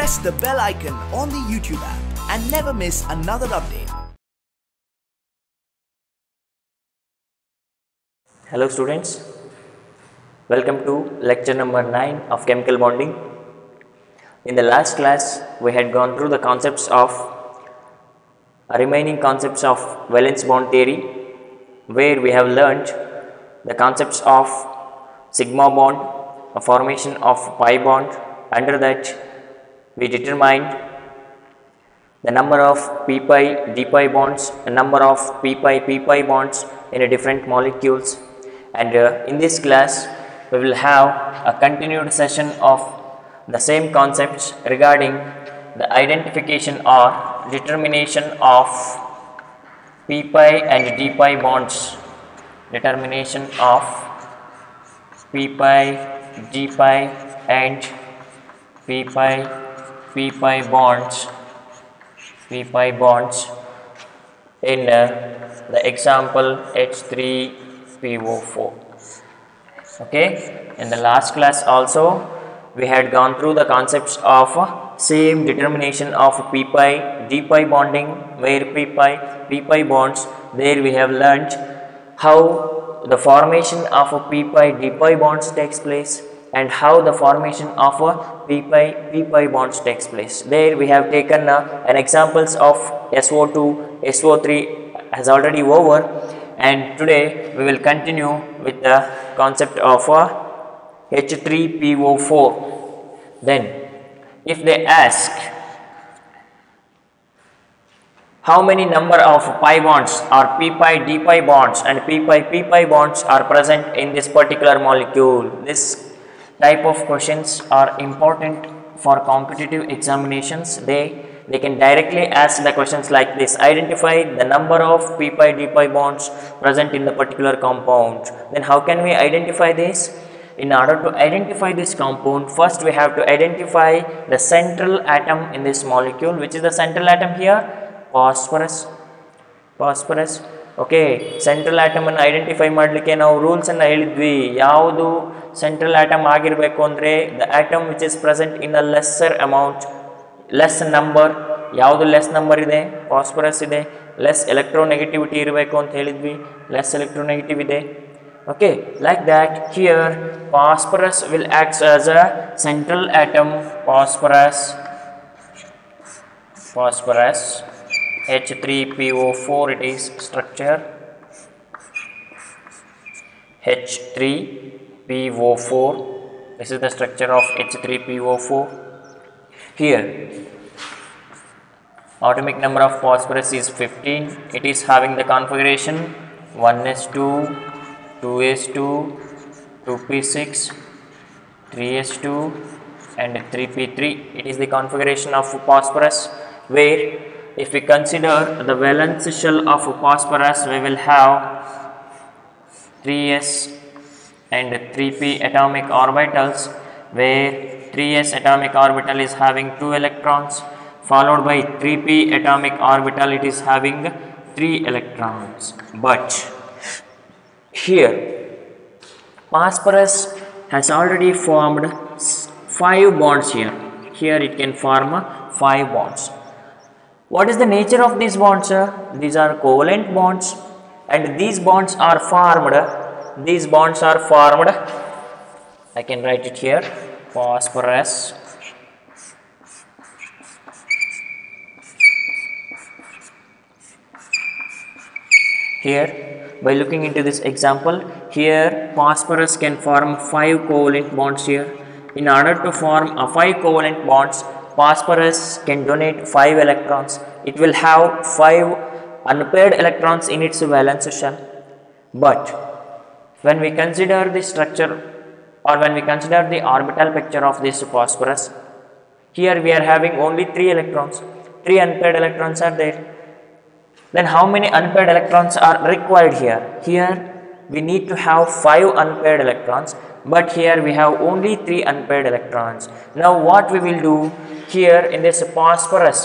press the bell icon on the YouTube app and never miss another update. Hello students, welcome to lecture number 9 of chemical bonding. In the last class, we had gone through the remaining concepts of valence bond theory, where we have learnt the concepts of sigma bond, a formation of pi bond. Under that, we determined the number of p pi d pi bonds, a number of p pi bonds in a different molecules. And in this class, we will have a continued session of the same concepts regarding the identification or determination of p pi and d pi bonds. Determination of p pi, d pi and p pi bonds in the example H3PO4. Okay, in the last class also we had gone through the concepts of same determination of p pi d pi bonding, where p pi bonds, there we have learnt how the formation of a p pi d pi bonds takes place and how the formation of a p pi bonds takes place. There we have taken an examples of SO2, SO3 has already over, and today we will continue with the concept of H3PO4. Then if they ask how many number of pi bonds or p pi d pi bonds and p pi bonds are present in this particular molecule, this type of questions are important for competitive examinations. They can directly ask the questions like this: identify the number of p pi d pi bonds present in the particular compound. Then how can we identify this? In order to identify this compound, first we have to identify the central atom in this molecule. Which is the central atom here? Phosphorus. Okay, central atom ಅನ್ನು identify ಮಾಡಲಿಕ್ಕೆ ನಾವು rules ಅನ್ನು ಹೇಳಿದ್ವಿ. ಯಾವುದು central atom ಆಗಿರಬೇಕು ಅಂದರೆ the atom which is present in a lesser amount, less number. ಯಾವುದು less number ಇದೆ? ಫಾಸ್ಫರಸ್ ಇದೆ. ಲೆಸ್ ಎಲೆಕ್ಟ್ರೋನೆಗೆಟಿವಿಟಿ ಇರಬೇಕು ಅಂತ ಹೇಳಿದ್ವಿ, ಲೆಸ್ ಎಲೆಕ್ಟ್ರೋನೆಗೆಟಿವ್ ಇದೆ. Okay, like that here phosphorus will acts as a central atom. Phosphorus H3PO4 it is structure. H3PO4, this is the structure of H3PO4. Here atomic number of phosphorus is 15. It is having the configuration 1s2, 2s2, 2p6, 3s2 and 3p3. It is the configuration of phosphorus, where if we consider the valence shell of phosphorus, we will have 3s and 3p atomic orbitals, where 3s atomic orbital is having 2 electrons, followed by 3p atomic orbital, it is having 3 electrons. But here phosphorus has already formed 5 bonds here. Here it can form 5 bonds. What is the nature of these bonds, sir? These are covalent bonds, and these bonds are formed. I can write it here. Phosphorus here, by looking into this example, here phosphorus can form 5 covalent bonds here. In order to form a 5 covalent bonds, phosphorus can donate 5 electrons. It will have 5 unpaired electrons in its valence shell. But when we consider the structure, or when we consider the orbital picture of this phosphorus, here we are having only 3 electrons. 3 unpaired electrons are there. Then how many unpaired electrons are required here? Here we need to have 5 unpaired electrons, but here we have only 3 unpaired electrons. Now what we will do here in this phosphorus,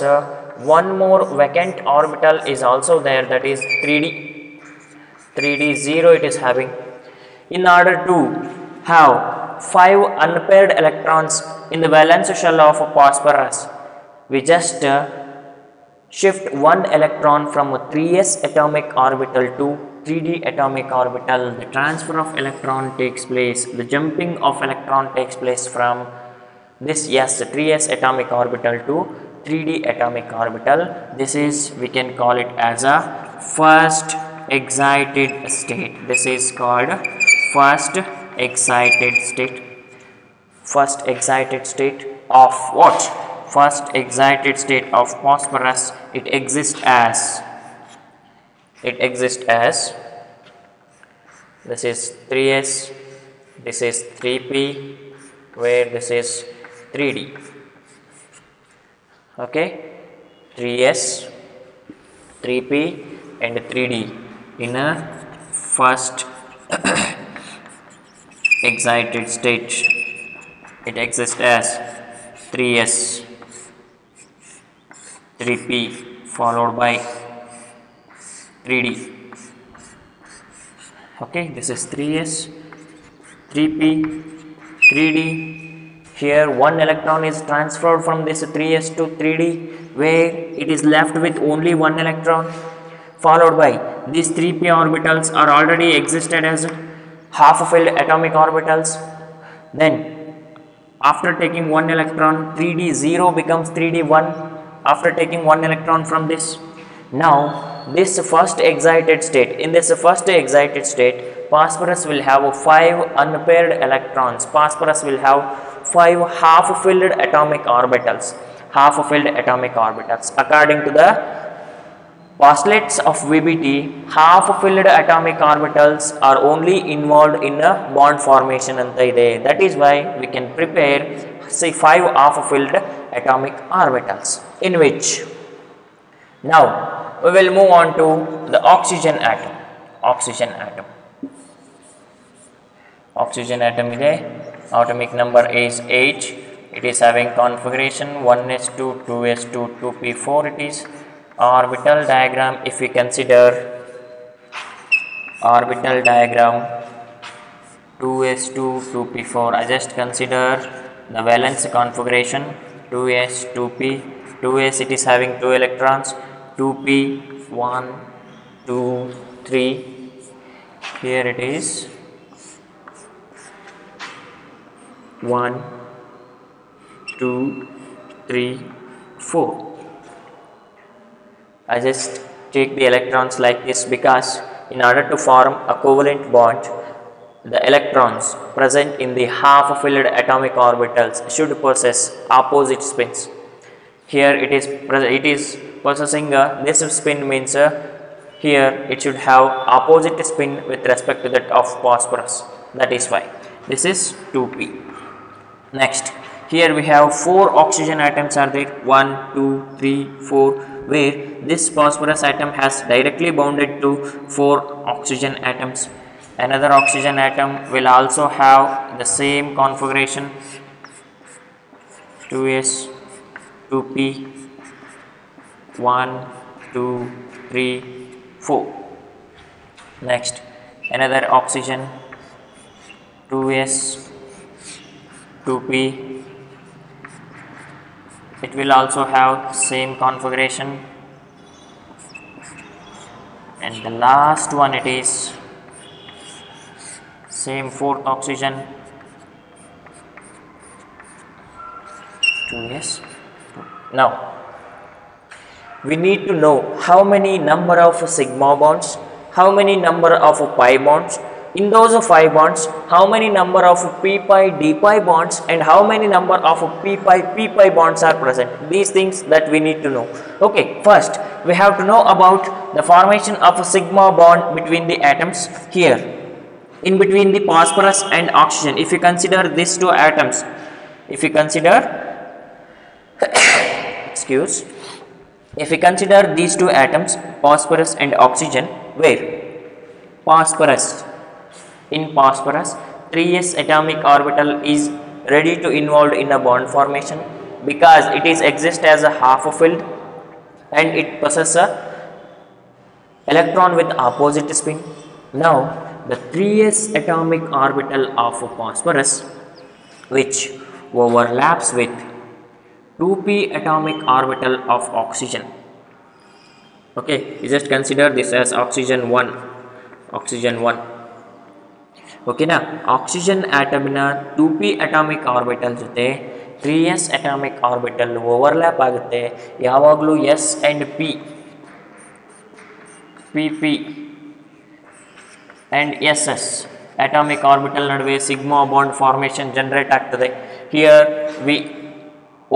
one more vacant orbital is also there, that is 3d0 it is having. In order to have 5 unpaired electrons in the valence shell of phosphorus. We just shift one electron from a 3s atomic orbital to 3d atomic orbital. The transfer of electron takes place, the jumping of electron takes place from this 3s atomic orbital to 3d atomic orbital. This is, we can call it as a first excited state. This is called first excited state. First excited state of what? First excited state of phosphorus. It exists as this is 3s, this is 3p, where this is 3d. Okay, 3s, 3p and 3d in a first excited state. It exists as 3s, 3p followed by 3d. Okay, this is 3s, 3p, 3d. Here one electron is transferred from this 3s to 3d, where it is left with only one electron, followed by these 3p orbitals are already existed as half filled atomic orbitals. Then after taking one electron, 3d 0 becomes 3d 1 after taking one electron from this. Now this first excited state, in this first excited state, phosphorus will have 5 unpaired electrons. Phosphorus will have 5 half filled atomic orbitals. According to the postulates of VBT, half filled atomic orbitals are only involved in a bond formation anta ide. That is why we can prepare say 5 half filled atomic orbitals, in which now we will move on to the oxygen atom. Oxygen atom is atomic number is 8. It is having configuration 1s2, 2s2, 2p4. It is orbital diagram. If we consider orbital diagram 2s2, 2p4, I just consider the valence configuration 2s, 2p. 2s it is having 2 electrons, 2p 1, 2, 3. Here it is 1, 2, 3, 4. I just take the electrons like this because in order to form a covalent bond, the electrons present in the half filled atomic orbitals should possess opposite spins. Here it is possessing this spin, means here it should have opposite spin with respect to that of phosphorus. That is why this is 2p. Next, here we have 4 oxygen atoms are there, 1, 2, 3, 4, where this phosphorus atom has directly bounded to 4 oxygen atoms. Another oxygen atom will also have the same configuration, 2s, 2p, 1, 2, 3, 4. Next, another oxygen, 2s, 2p. It will also have same configuration. And the last one, it is same 4th oxygen, 2s. Now we need to know how many number of sigma bonds, how many number of pi bonds. In those 5 bonds, how many number of p pi d pi bonds and how many number of p pi bonds are present. These things that we need to know. Okay, first we have to know about the formation of a sigma bond between the atoms. Here in between the phosphorus and oxygen, if you consider these 2 atoms, if you consider if we consider these 2 atoms, phosphorus and oxygen, where phosphorus, in phosphorus 3s atomic orbital is ready to involved in a bond formation because it is exist as a half filled and it possesses a electron with opposite spin. Now the 3s atomic orbital of phosphorus which overlaps with 2p atomic orbital of oxygen. Okay, you just consider this as oxygen 1. Okay na, oxygen atom na 2p atomic orbital jothe 3s atomic orbital overlap ಆಗುತ್ತೆ ಯಾವಾಗಲೂ s and pp and ss atomic orbital ನಡುವೆ sigma bond formation generate ಆಗ್ತದೆ. Here we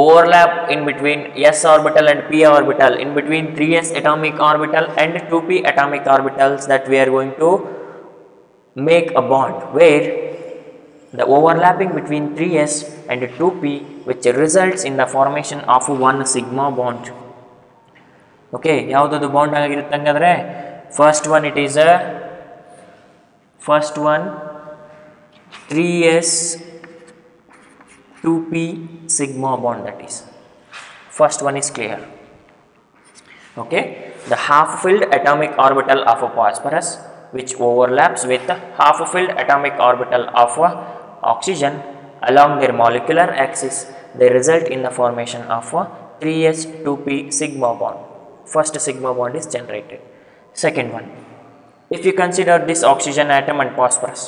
overlap in between s orbital and p orbital, in between 3s atomic orbital and 2p atomic orbitals, that we are going to make a bond where the overlapping between 3s and 2p which results in the formation of one sigma bond. Okay, ಯಾವುದು bond ಆಗಿರುತ್ತೆ ಹಂಗಾದ್ರೆ first one, it is a first one 3s 2p sigma bond, that is first one is clear. Okay, the half filled atomic orbital of a phosphorus which overlaps with the half filled atomic orbital of a oxygen along their molecular axis, they result in the formation of a 3s 2p sigma bond. First sigma bond is generated. Second one, if you consider this oxygen atom and phosphorus,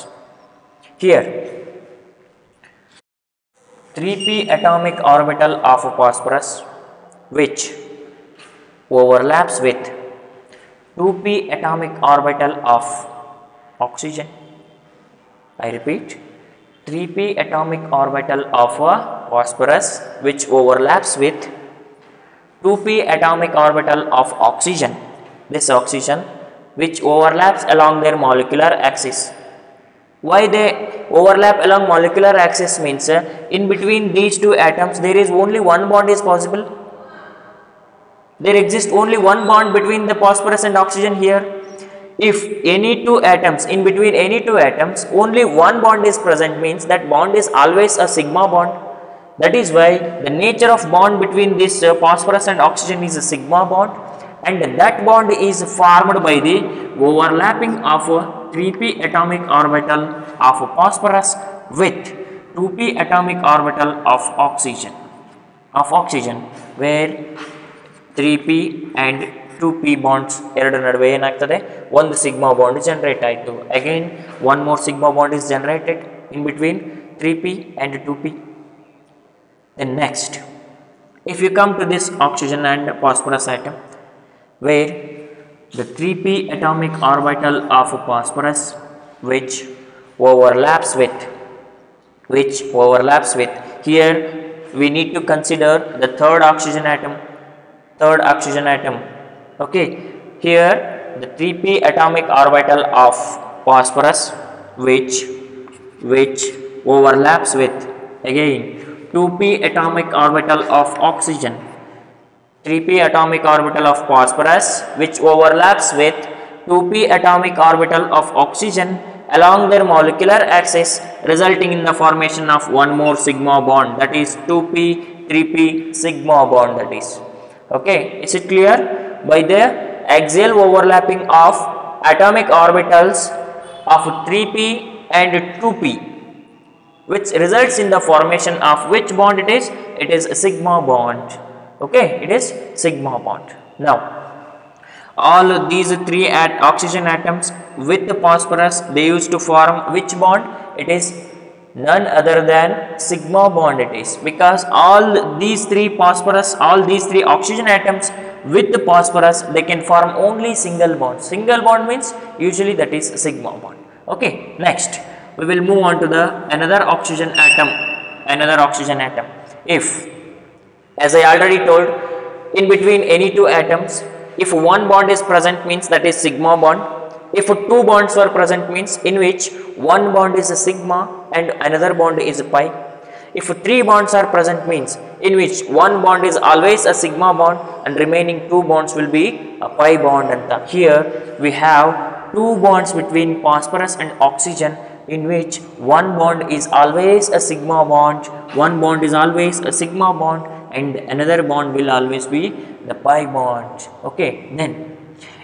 here 3p atomic orbital of phosphorus which overlaps with 2p atomic orbital of oxygen. I repeat, 3p atomic orbital of phosphorus which overlaps with 2p atomic orbital of oxygen. This oxygen which overlaps along their molecular axis. Why they overlap along molecular axis means in between these two atoms there is only one bond is possible. There exists only one bond between the phosphorus and oxygen here. If any two atoms, in between any two atoms only one bond is present, means that bond is always a sigma bond. That is why the nature of bond between this phosphorus and oxygen is a sigma bond, and that bond is formed by the overlapping of 3p atomic orbital of phosphorus with 2p atomic orbital of oxygen, where 3p and 2p bonds ಎರಡು ನಡುವೆ ಏನಾಗ್ತದೆ ಒಂದು sigma bond generate ಆಯಿತು. Again one more sigma bond is generated in between 3p and 2p. Then next, if you come to this oxygen and phosphorus atom, where the 3p atomic orbital of phosphorus which overlaps with, here we need to consider the third oxygen atom. Okay, here the 3p atomic orbital of phosphorus which overlaps with again 2p atomic orbital of oxygen. 3p atomic orbital of phosphorus which overlaps with 2p atomic orbital of oxygen along their molecular axis, resulting in the formation of one more sigma bond, that is 2p 3p sigma bond, that is. Okay, is it clear? By the axial overlapping of atomic orbitals of 3p and 2p, which results in the formation of which bond it is? It is a sigma bond. Okay, it is sigma bond. Now, all these three oxygen atoms with the phosphorus, they used to form which bond? It is none other than sigma bond, it is, because all these three oxygen atoms with the phosphorus, they can form only single bond. Single bond means usually that is sigma bond. Okay, next we will move on to the another oxygen atom. If, as I already told, in between any two atoms, if one bond is present means that is sigma bond. If two bonds were present means in which one bond is a sigma and another bond is a pi. If three bonds are present means in which one bond is always a sigma bond and remaining two bonds will be a pi bond. And here we have two bonds between phosphorus and oxygen, in which one bond is always a sigma bond, and another bond will always be the pi bond. Okay, then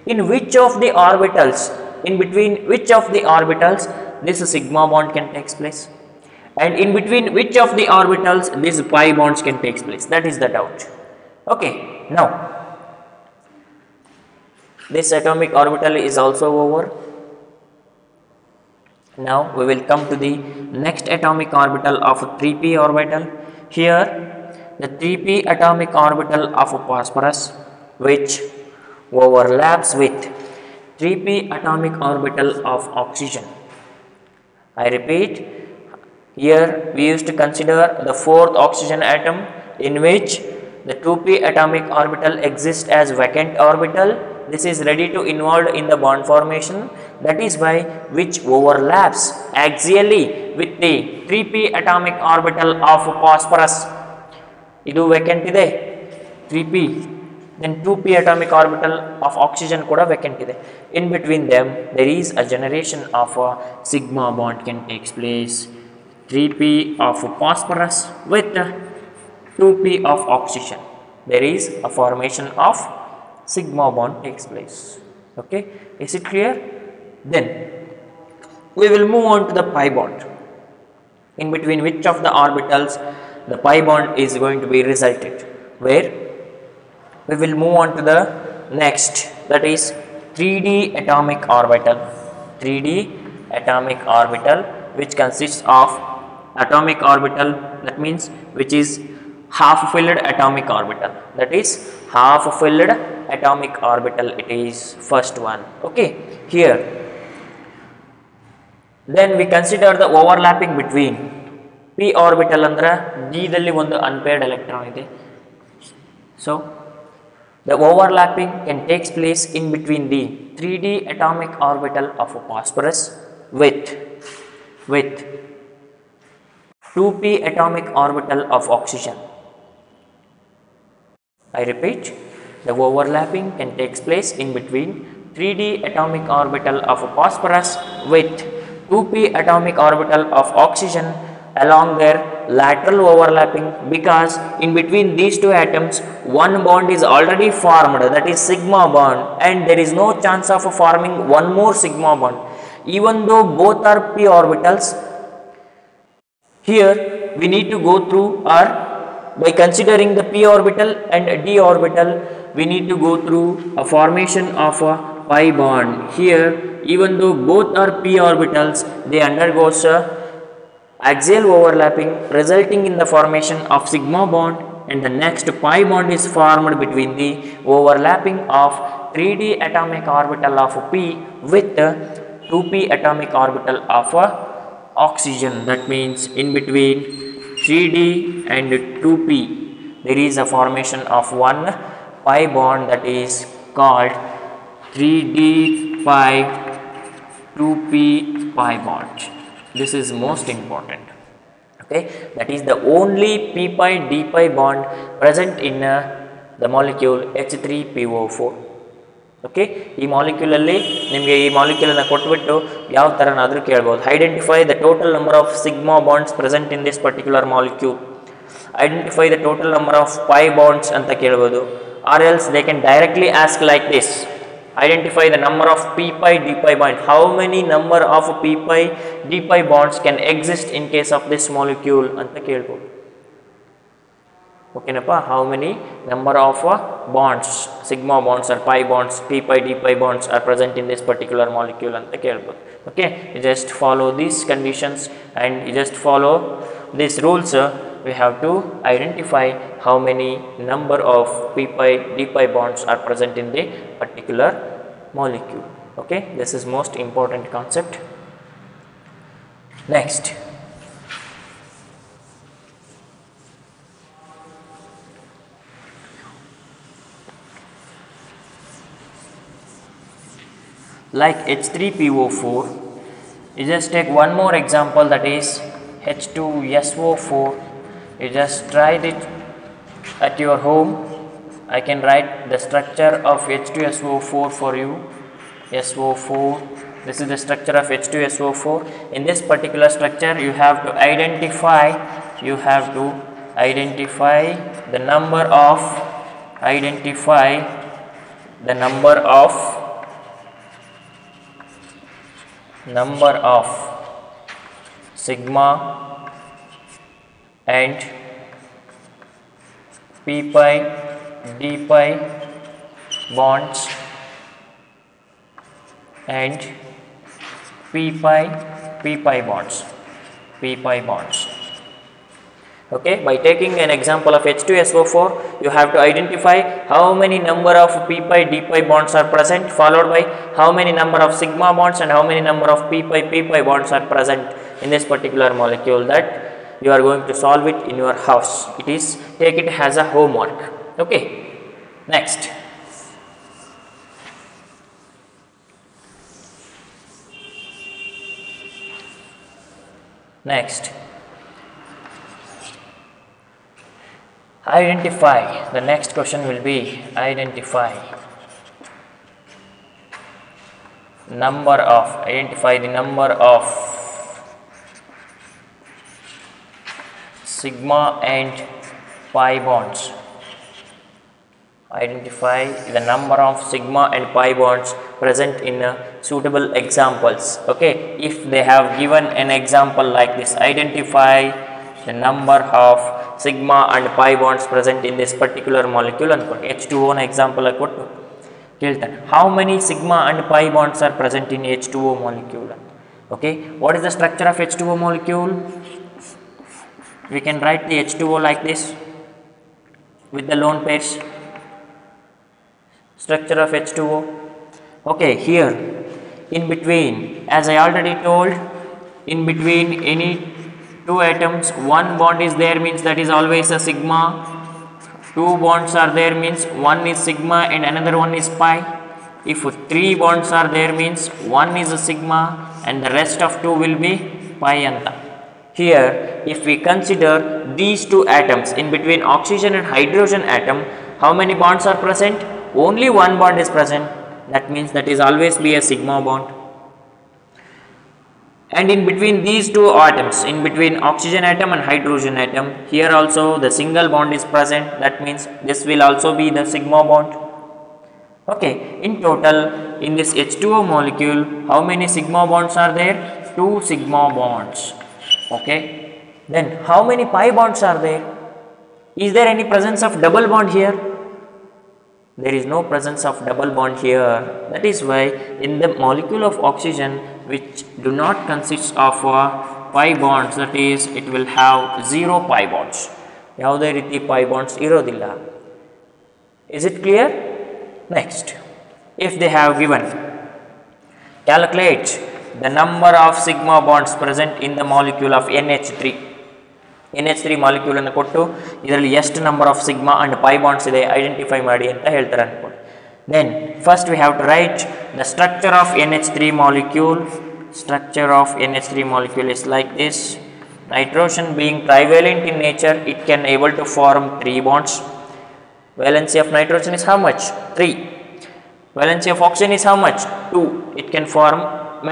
in which of the orbitals, in between which of the orbitals this sigma bond can take place? and in between which of the orbitals these pi bonds can take place. That is the doubt. Okay, now this atomic orbital is also over. Now we will come to the next atomic orbital of 3p orbital. Here the 3p atomic orbital of phosphorus, which overlaps with 3p atomic orbital of oxygen. I repeat, here we used to consider the fourth oxygen atom, in which the 2p atomic orbital exists as vacant orbital. This is ready to involved in the bond formation. That is why which overlaps axially with the 3p atomic orbital of phosphorus. Idu vacant ide 3p. Then 2p atomic orbital of oxygen kuda vacant ide. In between them there is a generation of a sigma bond can take place. 3p of phosphorus with 2p of oxygen. There is a formation of sigma bond takes place. Okay, is it clear? Then we will move on to the pi bond, in between which of the orbitals the pi bond is going to be resulted, where we will move on to the next, that is 3d atomic orbital. 3d atomic orbital, which consists of atomic orbital, that means which is half filled atomic orbital, that is half filled atomic orbital, it is first one. Okay, here then we consider the overlapping between p orbital andra d dalli ಒಂದು unpaired electron ide. So the overlapping can take place in between the 3d atomic orbital of phosphorus with 2p atomic orbital of oxygen. I repeat, the overlapping can take place in between 3d atomic orbital of phosphorus with 2p atomic orbital of oxygen along their lateral overlapping, because in between these two atoms one bond is already formed, that is sigma bond, and there is no chance of forming one more sigma bond. Even though both are p orbitals, here we need to go through, or by considering the p orbital and d orbital, we need to go through a formation of a pi bond. Here, even though both are p orbitals, they undergoes axial overlapping, resulting in the formation of sigma bond, and the next pi bond is formed between the overlapping of 3d atomic orbital of p with 2p atomic orbital of oxygen. That means in between 3d and 2p there is a formation of one pi bond, that is called 3d pi 2p pi bond. This is most important. Okay, that is the only p pi d pi bond present in the molecule H3PO4. Okay, ಈ molecule ಅಲ್ಲಿ ನಿಮಗೆ ಈ molecule ಅನ್ನು ಕೊಟ್ಟುಬಿಟ್ಟು ಯಾವ ತರನಾದರೂ ಕೇಳಬಹುದು, identify the total number of sigma bonds present in this particular molecule, identify the total number of pi bonds ಅಂತ ಕೇಳಬಹುದು, or else they can directly ask like this, identify the number of p pi d pi bond, how many number of p pi d pi bonds can exist in case of this molecule anta kelbodu. Okay napa, how many number of bonds, sigma bonds or pi bonds, p pi d pi bonds are present in this particular molecule anta kelbodu. Okay, you just follow these conditions and you just follow these rules. We have to identify how many number of p pi d pi bonds are present in the particular molecule. Okay, this is most important concept. Next, like H3PO4, you just take one more example, that is H2SO4. You just try it at your home. I can write the structure of H2SO4 for you. SO4, this is the structure of H2SO4. In this particular structure you have to identify the number of sigma and p pi d pi bonds and p pi bonds. Okay, by taking an example of H2SO4, you have to identify how many number of p pi d pi bonds are present, followed by how many number of sigma bonds and how many number of p pi bonds are present in this particular molecule, that you are going to solve it in your house. Take it as a homework. Okay, next. Identify. The next question will be identify the number of sigma and pi bonds. Identify the number of sigma and pi bonds present in suitable examples. Okay, if they have given an example like this, identify the number of sigma and pi bonds present in this particular molecule ಅನ್ಕೊಂಡು H2O ನ example ಕೊಟ್ಟು ಕೇಳ್ತಾನೆ how many sigma and pi bonds are present in H2O molecule. Okay, what is the structure of H2O molecule? We can write the H2O like this with the lone pairs. Structure of H2O. Okay, here in between, as I already told, in between any two atoms, one bond is there, means that is always a sigma. Two bonds are there, means one is sigma and another one is pi. If three bonds are there, means one is a sigma and the rest of two will be pi anta. Here, if we consider these two atoms, in between oxygen and hydrogen atom, how many bonds are present? Only one bond is present. That means that is always be a sigma bond. And in between these two atoms, in between oxygen atom and hydrogen atom, here also the single bond is present. That means this will also be the sigma bond. Okay, in total in this H2O molecule, how many sigma bonds are there? 2 sigma bonds. Okay, then how many pi bonds are there? Is there any presence of double bond here? There is no presence of double bond here. That is why in the molecule of oxygen, which do not consist of pi bonds, that is it will have 0 pi bonds. ಯಾವುದೇ ರೀತಿ pi bonds ಇರೋದಿಲ್ಲ. Is it clear? Next, if they have given, calculate the number of sigma bonds present in the molecule of NH3. NH3 molecule ಅನ್ನು ಕೊಟ್ಟು ಇದರಲ್ಲಿ ಎಷ್ಟು number of sigma and pi bonds ಇದೆ identify ಮಾಡಿ ಅಂತ ಹೇಳ್ತಾರೆ ಅನ್ಕೊಂಡು. Then first we have to write the structure of NH3 molecule. Structure of NH3 molecule is like this. Nitrogen being trivalent in nature, it can able to form 3 bonds. Valency of nitrogen is how much? 3. Valency of oxygen is how much? 2. It can form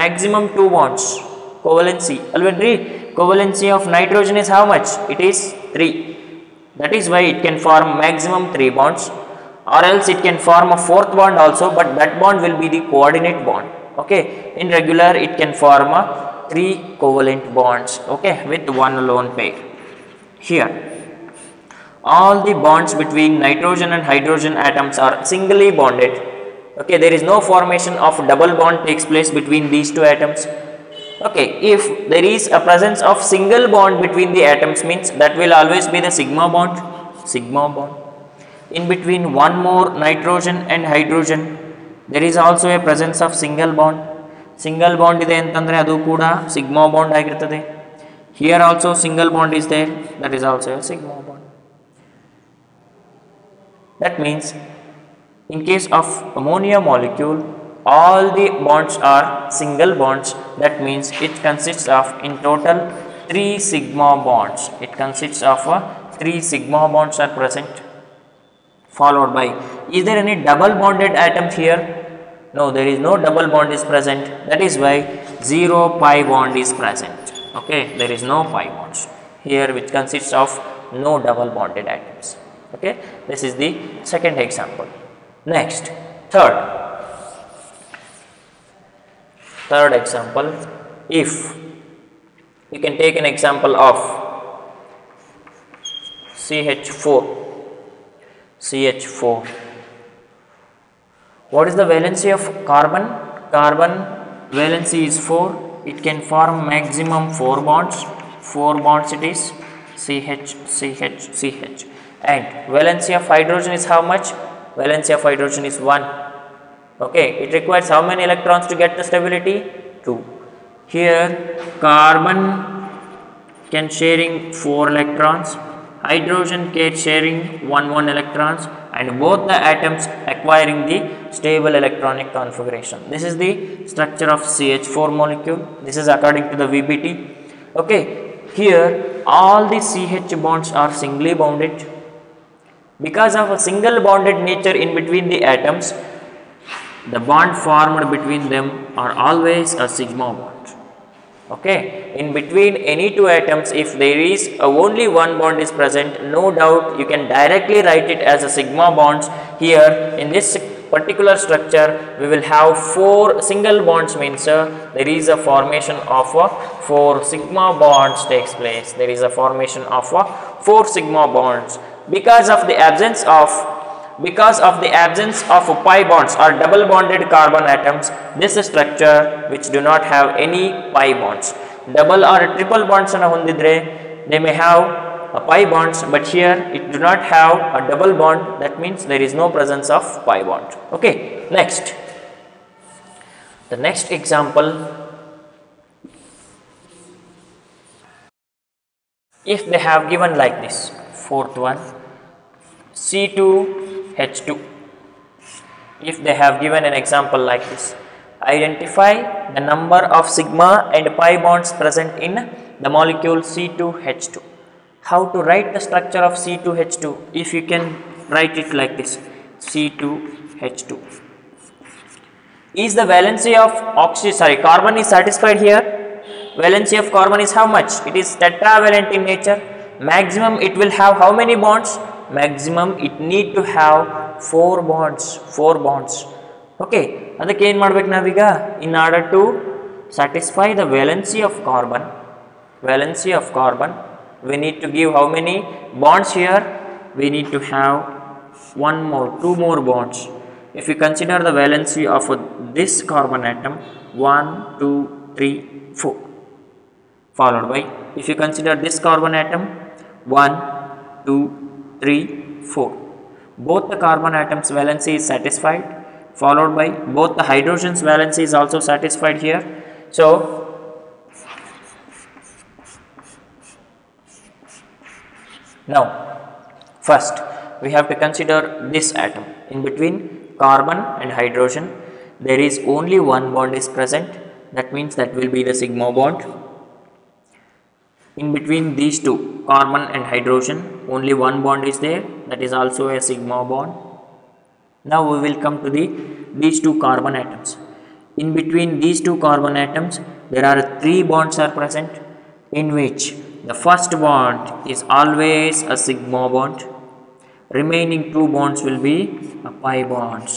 maximum 2 bonds. Covalency, already covalency of nitrogen is how much? It is 3. That is why it can form maximum 3 bonds, or else it can form a 4th bond also, but that bond will be the coordinate bond. Okay, in regular it can form a 3 covalent bonds, okay, with one lone pair. Here all the bonds between nitrogen and hydrogen atoms are singly bonded. Okay, there is no formation of double bond takes place between these two atoms. Okay, if there is a presence of single bond between the atoms, means that will always be the sigma bond. In between one more nitrogen and hydrogen, there is also a presence of single bond. Single bond ಇದೆ ಅಂತಂದ್ರೆ ಅದು ಕೂಡ sigma bond ಆಗಿರುತ್ತದೆ. Here also single bond is there, that is also a sigma bond. That means in case of ammonia molecule, all the bonds are single bonds. That means it consists of in total 3 sigma bonds. It consists of 3 sigma bonds are present, followed by, is there any double bonded atom here? No, there is no double bond is present. That is why 0 pi bond is present. Okay, there is no pi bonds here, which consists of no double bonded atoms. Okay, this is the second example. Next, third example, if you can take an example of CH4. CH4. What is the valency of carbon? Carbon valency is 4. It can form maximum 4 bonds. 4 bonds it is. CH, CH, CH. And valency of hydrogen is how much? Valency of hydrogen is 1. Okay, it requires how many electrons to get the stability? 2. Here carbon can sharing 4 electrons, hydrogen can sharing 1 electrons, and both the atoms acquiring the stable electronic configuration. This is the structure of CH4 molecule. This is according to the VBT. Okay, here all the CH bonds are singly bounded. Because of a single bonded nature in between the atoms, the bond formed between them are always a sigma bond. Okay, in between any two atoms, if there is only one bond is present, no doubt you can directly write it as a sigma bonds. Here in this particular structure, we will have 4 single bonds, means there is a formation of 4 sigma bonds takes place. There is a formation of 4 sigma bonds because of the absence of pi bonds or double bonded carbon atoms. This structure which do not have any pi bonds. Double or triple bonds ana hondidre, they may have a pi bonds, but here it do not have a double bond. That means there is no presence of pi bond. Okay, next, the next example, if they have given like this, fourth one, C2H2. If they have given an example like this, identify the number of sigma and pi bonds present in the molecule C2H2. How to write the structure of C2H2? If you can write it like this, C2H2. Is the valency of carbon is satisfied here? Valency of carbon is how much? It is tetravalent in nature. Maximum it will have how many bonds? Maximum it need to have 4 bonds. 4 bonds. Okay, adake ಏನು ಮಾಡಬೇಕು ನಾವೀಗ? In order to satisfy the valency of carbon, we need to give how many bonds here? We need to have 2 more bonds. If you consider the valency of this carbon atom, 1, 2, 3, 4, followed by, if you consider this carbon atom, 1, 2, 3, 4. Both the carbon atoms valency is satisfied, followed by both the hydrogen's valency is also satisfied here. So now first we have to consider this atom. In between carbon and hydrogen there is only one bond is present. That means that will be the sigma bond. In between these two, carbon and hydrogen, only one bond is there. That is also a sigma bond. Now we will come to these two carbon atoms. In between these two carbon atoms, there are 3 bonds are present, in which the first bond is always a sigma bond. Remaining 2 bonds will be a pi bonds.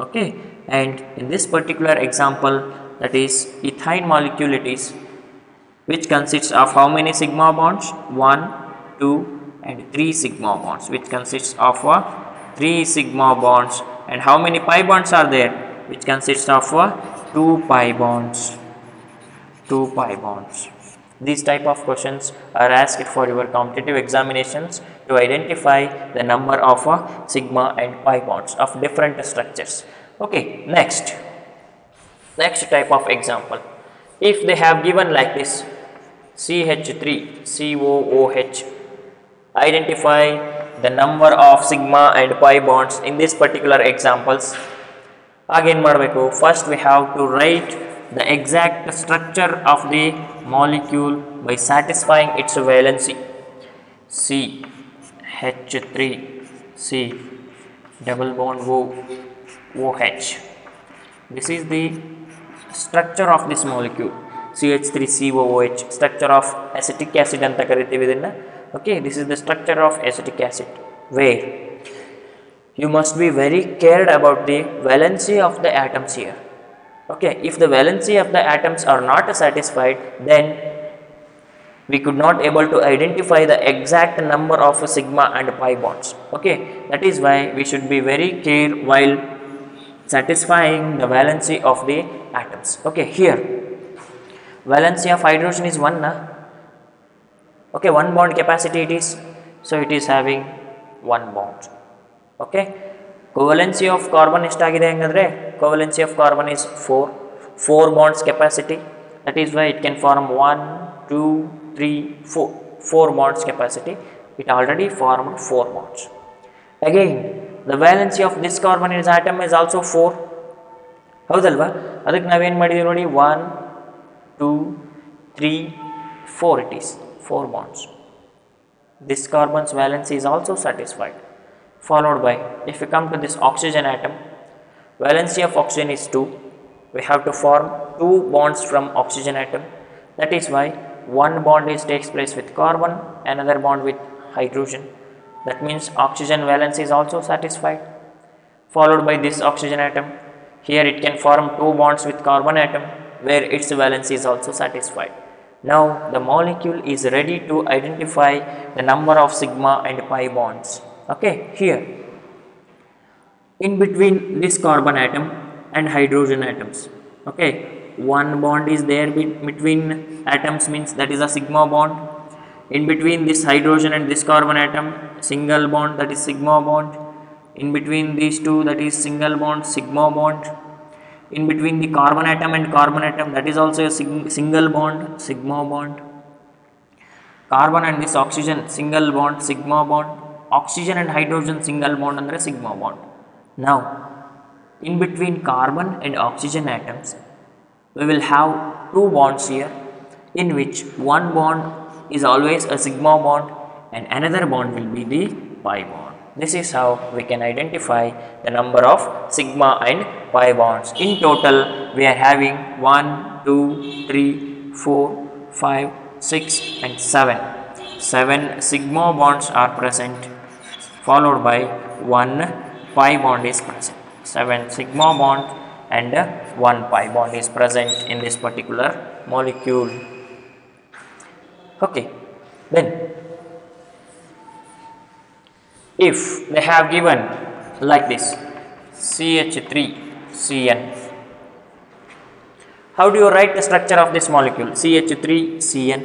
Okay, and in this particular example, that is ethyne molecule, it is, which consists of how many sigma bonds? 1, 2 and 3 sigma bonds, which consists of 3 sigma bonds. And how many pi bonds are there? Which consists of 2 pi bonds. 2 pi bonds. These type of questions are asked for your competitive examinations to identify the number of sigma and pi bonds of different structures. Okay, next type of example. If they have given like this, CH3 COOH, identify the number of sigma and pi bonds in this particular examples. Again ಮಾಡಬೇಕು, first we have to write the exact structure of the molecule by satisfying its valency. CH3 C double bond OH. This is the structure of this molecule. CH3COOH, structure of acetic acid anta ಕರೀತೀವಿ ಇದನ್ನ. Okay, this is the structure of acetic acid, where you must be very cared about the valency of the atoms here. Okay, if the valency of the atoms are not satisfied, then we could not able to identify the exact number of sigma and pi bonds. Okay, that is why we should be very care while satisfying the valency of the atoms. Okay, here valency of hydrogen is 1 na? Okay, 1 bond capacity it is, so it is having 1 bond. Okay, covalency of carbon ಎಷ್ಟಾಗಿದೆ ಹಂಗಂದ್ರೆ covalency of carbon is 4 bonds capacity, that is why it can form 1 2 3 4 bonds capacity. It already formed 4 bonds. Again the valency of this carbon in its atom is also 4. ಹೌದಲ್ವಾ, ಅದಕ್ಕೆ ನಾವೇನು ಮಾಡಿದ್ದೀವಿ ನೋಡಿ, 1 2 3 4, it is 4 bonds. This carbon's valency is also satisfied. Followed by, if we come to this oxygen atom, valency of oxygen is 2. We have to form 2 bonds from oxygen atom. That is why one bond takes place with carbon, another bond with hydrogen. That means oxygen valency is also satisfied. Followed by this oxygen atom, here it can form 2 bonds with carbon atom, where its valency is also satisfied. Now the molecule is ready to identify the number of sigma and pi bonds. Okay, here in between this carbon atom and hydrogen atoms, okay, one bond is there between atoms, means that is a sigma bond. In between this hydrogen and this carbon atom, single bond, that is sigma bond. In between these two, that is single bond, sigma bond. In between the carbon atom and carbon atom, that is also a single bond, sigma bond. Carbon and this oxygen, single bond, sigma bond. Oxygen and hydrogen, single bond under sigma bond. Now in between carbon and oxygen atoms, we will have 2 bonds here, in which one bond is always a sigma bond and another bond will be the pi bond. This is how we can identify the number of sigma and pi bonds. In total we are having 1 2 3 4 5 6 and 7. 7 sigma bonds are present, followed by 1 pi bond is present. 7 sigma bond and 1 pi bond is present in this particular molecule. Okay, then if they have given like this CH3CN, how do you write the structure of this molecule CH3CN?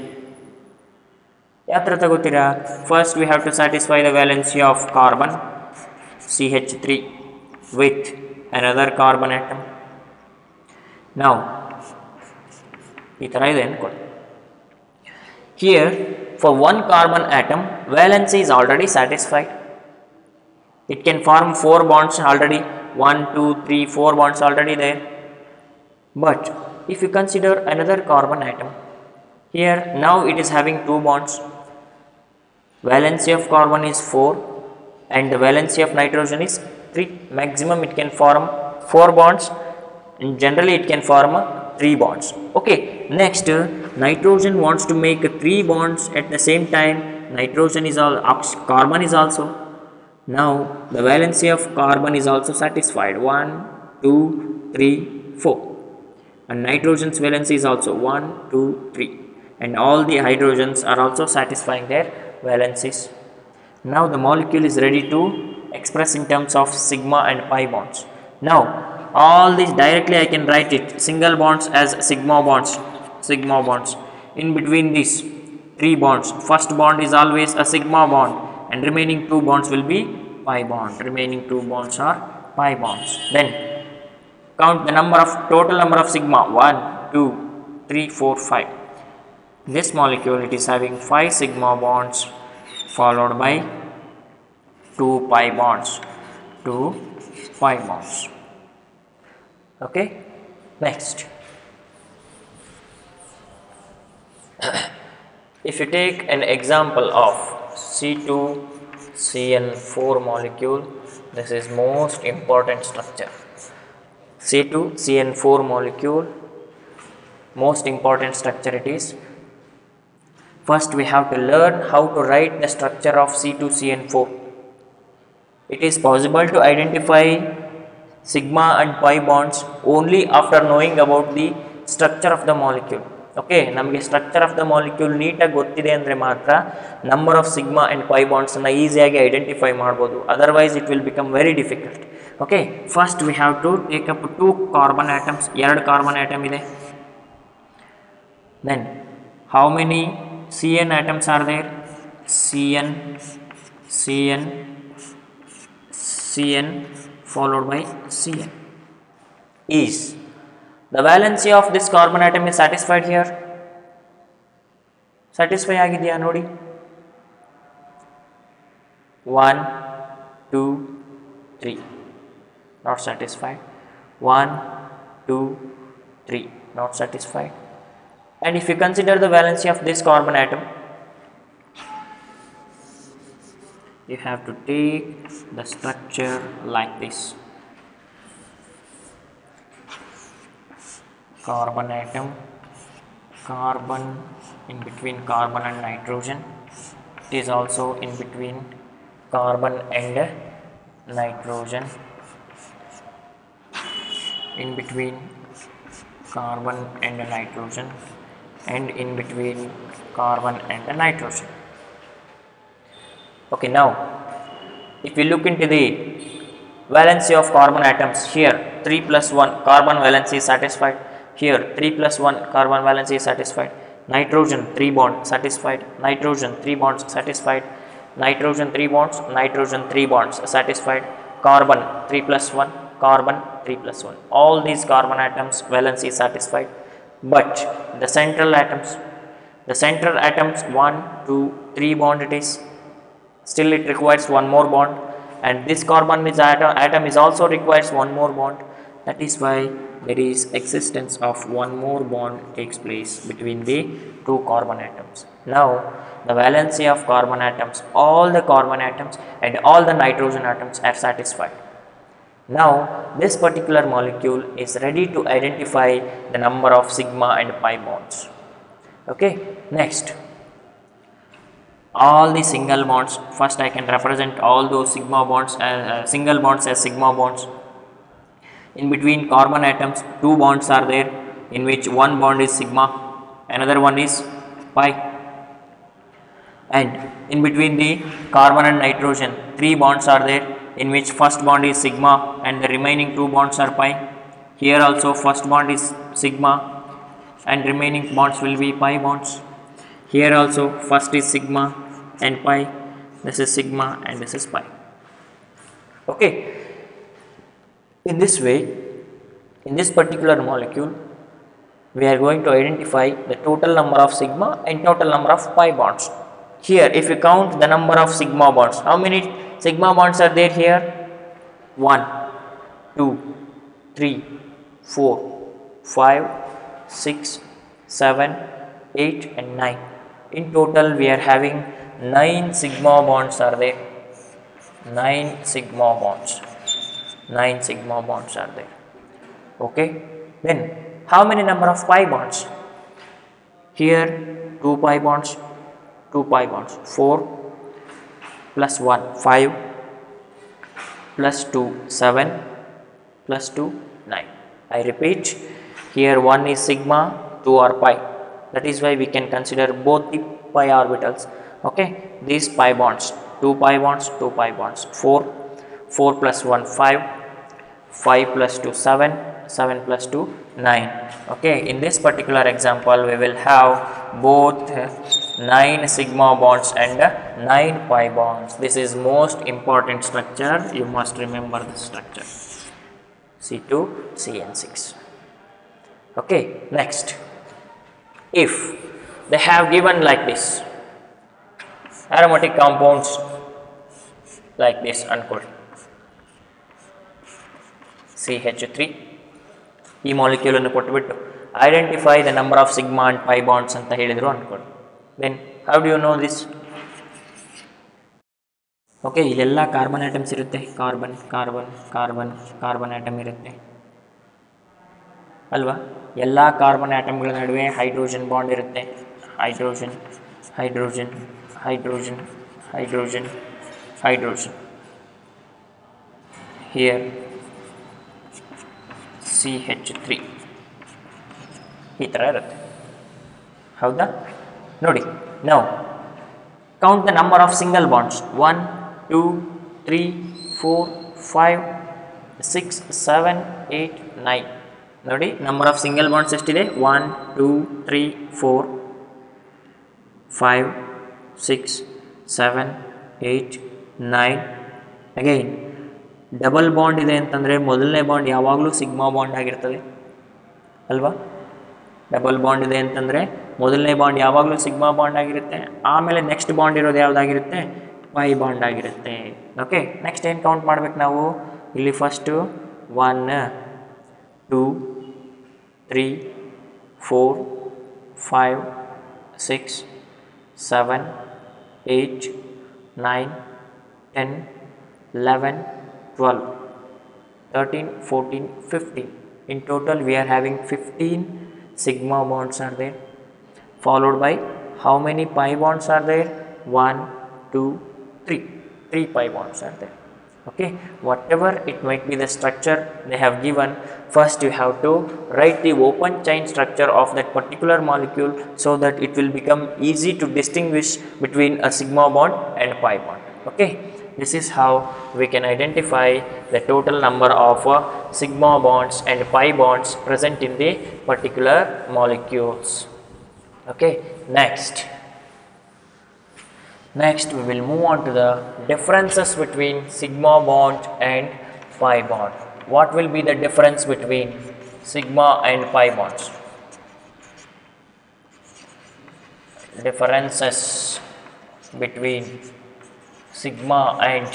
First we have to satisfy the valency of carbon CH3 with another carbon atom. Now here for one carbon atom, valency is already satisfied. It can form 4 bonds already, 1 2 3 4 bonds already there. But if you consider another carbon atom, here now it is having 2 bonds. Valency of carbon is 4 and the valency of nitrogen is 3. Maximum it can form 4 bonds, and generally it can form 3 bonds. Okay, next nitrogen wants to make 3 bonds at the same time. Nitrogen is all, carbon is also. Now the valency of carbon is also satisfied, 1 2 3 4, and nitrogen's valency is also 1 2 3, and all the hydrogens are also satisfying their valencies. Now the molecule is ready to express in terms of sigma and pi bonds. Now all these directly I can write it, single bonds as sigma bonds. In between these 3 bonds, first bond is always a sigma bond and remaining 2 bonds will be pi bond. Remaining 2 bonds are pi bonds. Then count the total number of sigma, 1 2 3 4 5. This molecule, it is having 5 sigma bonds followed by 2 pi bonds. Okay, next if you take an example of C2CN4 molecule, this is most important structure. C2CN4 molecule, most important structure it is. First we have to learn how to write the structure of C2CN4. It is possible to identify sigma and pi bonds only after knowing about the structure of the molecule. Okay, ನಮಗೆ structure of the molecule ನೀಟಾಗಿ ಗೊತ್ತಿದೆ ಅಂದರೆ ಮಾತ್ರ number of sigma and pi ಬಾಂಡ್ಸನ್ನು ಈಸಿಯಾಗಿ identify ಮಾಡ್ಬೋದು, otherwise it will become very difficult. Okay, first we have to take up 2 carbon atoms, 2 carbon atom ಇದೆ. Then how many CN atoms are there? CN, CN, CN followed by CN. Is the valency of this carbon atom is satisfied here? Satisfy ಆಗಿದೆಯಾ ನೋಡಿ. 1 2 3 not satisfied. 1 2 3 not satisfied. And if you consider the valency of this carbon atom, you have to take the structure like this. Carbon atom, carbon in between carbon and nitrogen. It is also in between carbon and nitrogen. In between carbon and nitrogen. And in between carbon and the nitrogen. Okay, now if we look into the valency of carbon atoms, here 3 plus 1 carbon valency is satisfied, here 3 plus 1 carbon valency is satisfied, nitrogen 3 bond satisfied, nitrogen 3 bonds satisfied, nitrogen 3 bonds, nitrogen 3 bonds satisfied, carbon 3 plus 1, carbon 3 plus 1, all these carbon atoms valency is satisfied. But the central atoms 1 2 3 bond it is, still it requires one more bond, and this carbon atom is also requires one more bond. That is why there is existence of one more bond takes place between the 2 carbon atoms. Now the valency of carbon atoms, all the carbon atoms and all the nitrogen atoms are satisfied. Now this particular molecule is ready to identify the number of sigma and pi bonds. Okay, next, all the single bonds, first I can represent all those sigma bonds as single bonds as sigma bonds. In between carbon atoms 2 bonds are there, in which one bond is sigma, another one is pi. And in between the carbon and nitrogen 3 bonds are there, in which first bond is sigma and the remaining 2 bonds are pi. Here also first bond is sigma and remaining bonds will be pi bonds. Here also first is sigma and pi, this is sigma and this is pi. Okay, in this way, in this particular molecule we are going to identify the total number of sigma and total number of pi bonds. Here if you count the number of sigma bonds, how many sigma bonds are there here? 1 2 3 4 5 6 7 8 and 9. In total we are having 9 sigma bonds are there. 9 sigma bonds. 9 sigma bonds are there. Okay, then how many number of pi bonds? Here 2 pi bonds, 2 pi bonds, 4 plus 1 5 plus 2 7 plus 2 9. I repeat, here 1 is sigma, 2 are pi. That is why we can consider both the pi orbitals. Okay, these pi bonds, 2 pi bonds, 2 pi bonds, 4 plus 1 5, 5 plus 2 7, 7 plus 2 9. Okay, in this particular example we will have both 9 sigma bonds and 9 pi bonds. This is most important structure, you must remember this structure, C2CN6. Okay, next, if they have given like this aromatic compounds like this unquote, CH3, ಈ molecule ಅನ್ನು ಕೊಟ್ಟುಬಿಟ್ಟು identify the number of sigma and pi bonds ಅಂತ ಹೇಳಿದ್ರು ಅನ್ಕೊಳ್ಳಿ. Then how do you know this? Okay, ಇಲ್ಲೆಲ್ಲ carbon atoms ಇರುತ್ತೆ, carbon carbon carbon carbon atom ಇರುತ್ತೆ ಅಲ್ವಾ. ಎಲ್ಲ ಕಾರ್ಬನ್ ಆಟಮ್ಗಳ ನಡುವೆ ಹೈಡ್ರೋಜನ್ ಬಾಂಡ್ ಇರುತ್ತೆ, hydrogen hydrogen hydrogen hydrogen hydrogen. Here CH3 ಈ ಥರ ಇರುತ್ತೆ. ಹೌದಾ ನೋಡಿ. now count the number of single bonds 1 2 3 4 5 6 7 8 9 ನೋಡಿ ನಂಬರ್ ಆಫ್ ಸಿಂಗಲ್ ಬಾಂಡ್ಸ್ ಎಷ್ಟಿದೆ 1 2 3 4 5 6 7 8 9 ಅಗೈನ್ ಡಬಲ್ ಬಾಂಡ್ ಇದೆ ಅಂತಂದರೆ ಮೊದಲನೇ ಬಾಂಡ್ ಯಾವಾಗಲೂ ಸಿಗ್ಮಾ ಬಾಂಡ್ ಆಗಿರ್ತದೆ ಅಲ್ವಾ. ಡಬಲ್ ಬಾಂಡ್ ಇದೆ ಅಂತಂದರೆ ಮೊದಲನೇ ಬಾಂಡ್ ಯಾವಾಗಲೂ ಸಿಗ್ಮಾ ಬಾಂಡ್ ಆಗಿರುತ್ತೆ. ಆಮೇಲೆ ನೆಕ್ಸ್ಟ್ ಬಾಂಡ್ ಇರೋದು ಯಾವುದಾಗಿರುತ್ತೆ ಪೈ ಬಾಂಡ್ ಆಗಿರುತ್ತೆ. ಓಕೆ ನೆಕ್ಸ್ಟ್ ಏನು ಕೌಂಟ್ ಮಾಡ್ಬೇಕು ನಾವು ಇಲ್ಲಿ first 1 2 3 4 5 6 7 8 9 10 11 12 13 14 15. In total we are having 15 sigma bonds are there, followed by how many pi bonds are there 1 2 3 pi bonds are there. Okay, whatever it might be the structure they have given, first you have to write the open chain structure of that particular molecule so that it will become easy to distinguish between a sigma bond and pi bond. Okay, this is how we can identify the total number of sigma bonds and pi bonds present in the particular molecules. Okay, next we will move on to the differences between sigma bond and pi bond. What will be the difference between sigma and pi bonds? Differences between sigma and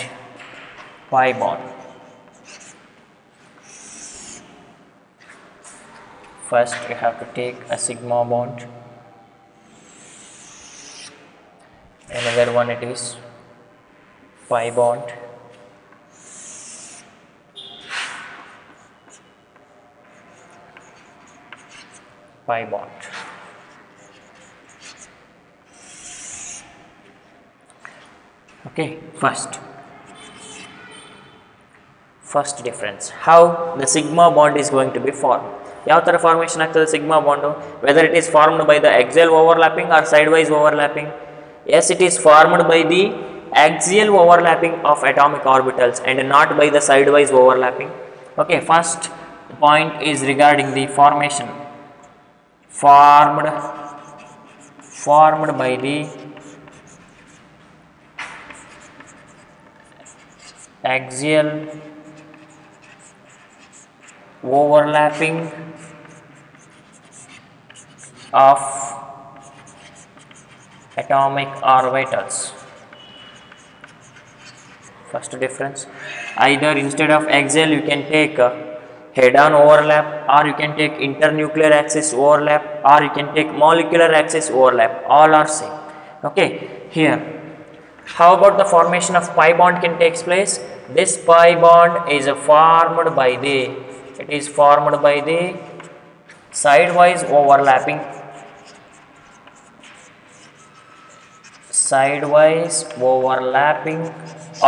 pi bond. First you have to take a sigma bond, another one it is pi bond, pi bond. Okay, first difference, how the sigma bond is going to be formed. ಯಾವ ಥರ formation ಆಗ್ತದೆ sigma bond, whether it is formed by the axial overlapping or sidewise overlapping. Yes, it is formed by the axial overlapping of atomic orbitals and not by the sidewise overlapping. Okay, first point is regarding the formation. Formed by the axial overlapping of atomic orbitals. First difference, either instead of axial you can take head-on overlap, or you can take internuclear axis overlap, or you can take molecular axis overlap. All are same. Okay, here how about the formation of pi bond can take place? This pi bond is formed by the sidewise overlapping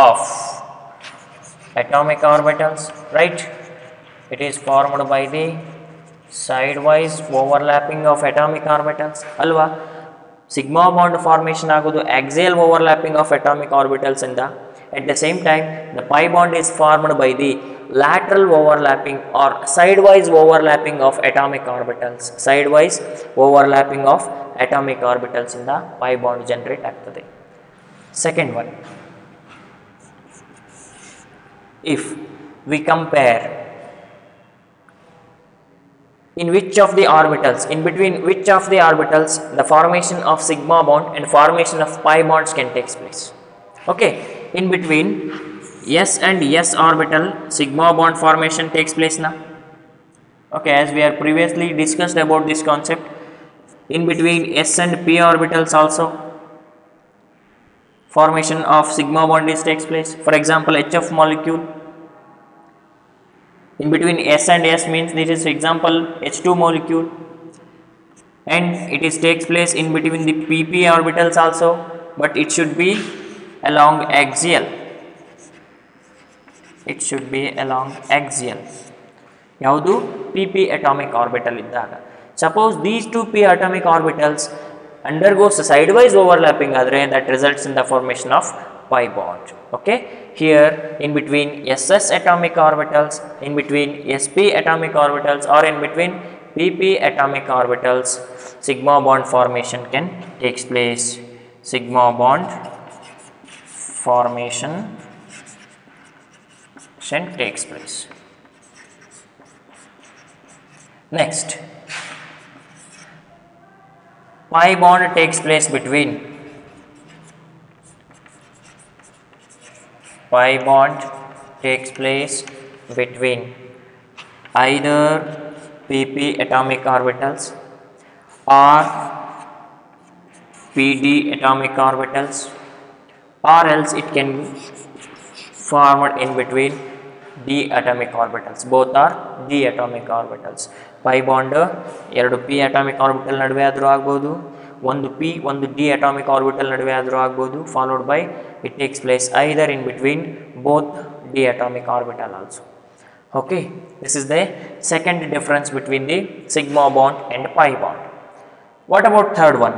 of atomic orbitals, right? It is formed by the sidewise overlapping of atomic orbitals alva. Sigma bond formation agodu axial overlapping of atomic orbitals inda. At the same time the pi bond is formed by the lateral overlapping or sidewise overlapping of atomic orbitals. Sidewise overlapping of atomic orbitals inda pi bond generate ಆಗ್ತದೆ. Second one, if we compare in which of the orbitals, in between which of the orbitals the formation of sigma bond and formation of pi bonds can take place. Okay, in between s and s orbital sigma bond formation takes place now. Okay, as we are previously discussed about this concept, in between s and p orbitals also formation of sigma bond takes place. For example, HF molecule, in between s and s means this is example H2 molecule, and it is takes place in between the pp orbitals also, but it should be along axial. It should be along axial. ಯಾವುದು pp atomic orbital ಇದ್ದಾಗ. Suppose these two p atomic orbitals undergoes sidewise overlapping adre, that results in the formation of pi bond. Okay, here in between ss atomic orbitals, in between sp atomic orbitals, or in between pp atomic orbitals, sigma bond formation can takes place. Sigma bond formation takes place. Next, pi bond takes place between either pp atomic orbitals or pd atomic orbitals, or else it can be formed in between d atomic orbitals. Both are d atomic orbitals. Pi bond ಎರಡು p atomic orbital ನಡುವೆ ಆದರೂ ಆಗಬಹುದು, ಒಂದು p ಒಂದು d atomic orbital ನಡುವೆ ಆದರೂ ಆಗಬಹುದು, followed by it takes place either in between both d atomic orbital also. Okay, this is the second difference between the sigma bond and pi bond. What about third one?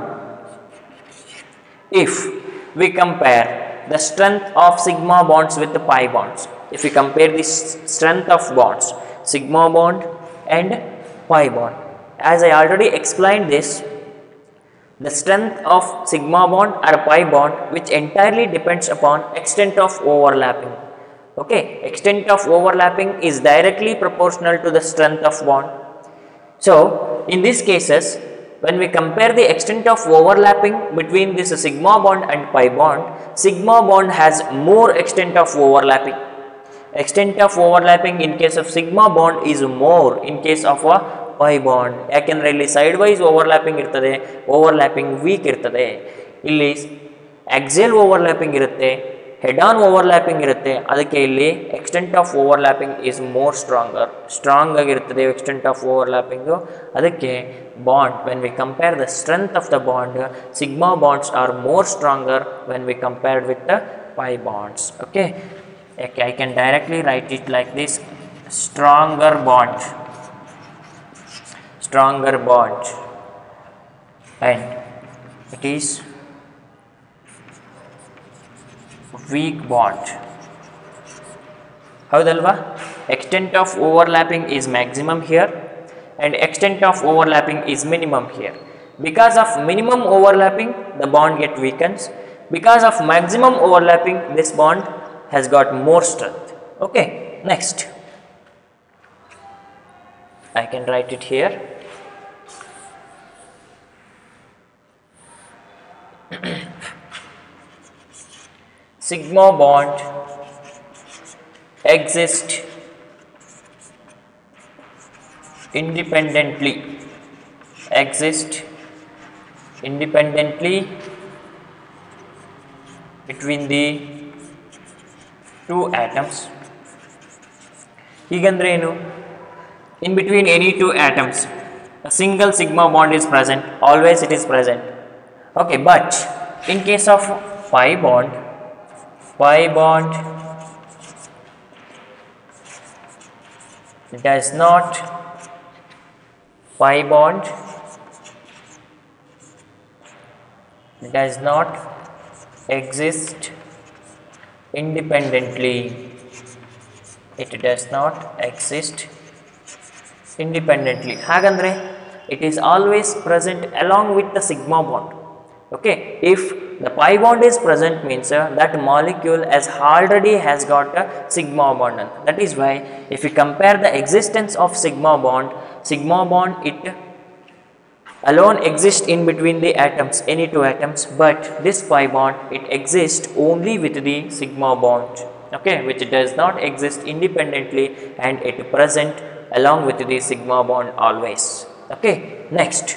If we compare the strength of sigma bonds with the pi bonds, if we compare the strength of bonds, sigma bond and pi bond, as I already explained this, the strength of sigma bond or pi bond which entirely depends upon extent of overlapping. Okay, extent of overlapping is directly proportional to the strength of bond. So in these cases, when we compare the extent of overlapping between this sigma bond and pi bond, sigma bond has more extent of overlapping. Extent of overlapping in case of sigma bond is more in case of a pi bond. ಯಾಕೆಂದರೆ ಇಲ್ಲಿ side wise overlapping ಇರ್ತದೆ, overlapping weak ಇರ್ತದೆ. ಇಲ್ಲಿ axial overlapping ಇರುತ್ತೆ, head on overlapping ಇರುತ್ತೆ. ಅದಕ್ಕೆ ಇಲ್ಲಿ extent of overlapping is more strong ಆಗಿರುತ್ತದೆ ಎಕ್ಸ್ಟೆಂಟ್ ಆಫ್ ಓವರ್ಲ್ಯಾಪಿಂಗು. ಅದಕ್ಕೆ bond, when we compare the strength of the bond, sigma bonds are more stronger when we compared with the pi bonds. Okay, I can directly write it like this: stronger bond, and it is weak bond. Houdalva, extent of overlapping is maximum here and extent of overlapping is minimum here. Because of minimum overlapping, the bond get weakens. Because of maximum overlapping, this bond has got more strength. Okay, next I can write it here. Sigma bond exists independently between the two atoms. ಹೀಗಂದ್ರೆ ಏನು? In between any two atoms a single sigma bond is present, always it is present. Okay, but in case of pi bond does not exist independently. It does not exist independently. Hagandre, it is always present along with the sigma bond. Okay, if the pi bond is present means that molecule already has got a sigma bond. That is why if we compare the existence of sigma bond it alone exists in between the atoms, any two atoms, but this pi bond it exists only with the sigma bond. Okay, which does not exist independently and it present along with the sigma bond always. Okay, next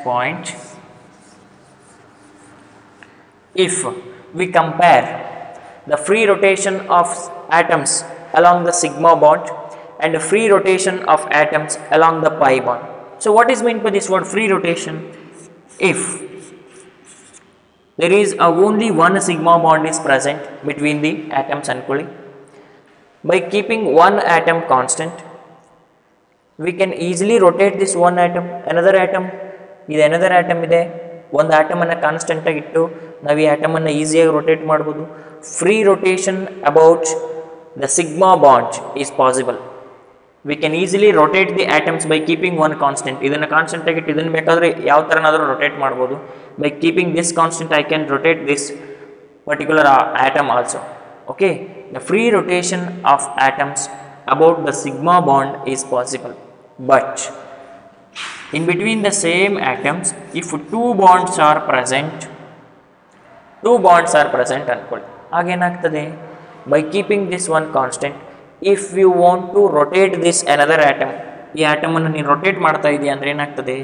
point, if we compare the free rotation of atoms along the sigma bond and the free rotation of atoms along the pi bond. So what is meant by this word free rotation? If there is only one sigma bond is present between the atoms, and by keeping one atom constant, we can easily rotate this one atom, another atom, ಇದು another atom ಇದೆ, ಒಂದು atom ಅನ್ನು constant ಆಗಿ ಇಟ್ಟು ನಾವು ಈ atom ಅನ್ನು ಈಸಿಯಾಗಿ ರೊಟೇಟ್ ಮಾಡ್ಬೋದು. Free rotation about the sigma bond is possible. We can easily rotate the atoms by keeping one constant. ಇದನ್ನು ಕಾನ್ಸ್ಟೆಂಟ್ ಆಗಿ ಇಟ್ಟು ಇದನ್ನು ಬೇಕಾದರೆ ಯಾವ ಥರನಾದರೂ ರೊಟೇಟ್ ಮಾಡ್ಬೋದು. By keeping this constant I can rotate this particular atom also. Okay, the free rotation of atoms about the sigma bond is possible, but in between the same atoms if two bonds are present ಅನ್ಕೊಳ್ಳಿ, ಆಗೇನಾಗ್ತದೆ, by keeping this one constant if you want to rotate this another atom, ಈ atom ಅನ್ನು ನೀನು rotate ಮಾಡ್ತಾ ಇದೀಯ ಅಂದರೆ ಏನಾಗ್ತದೆ,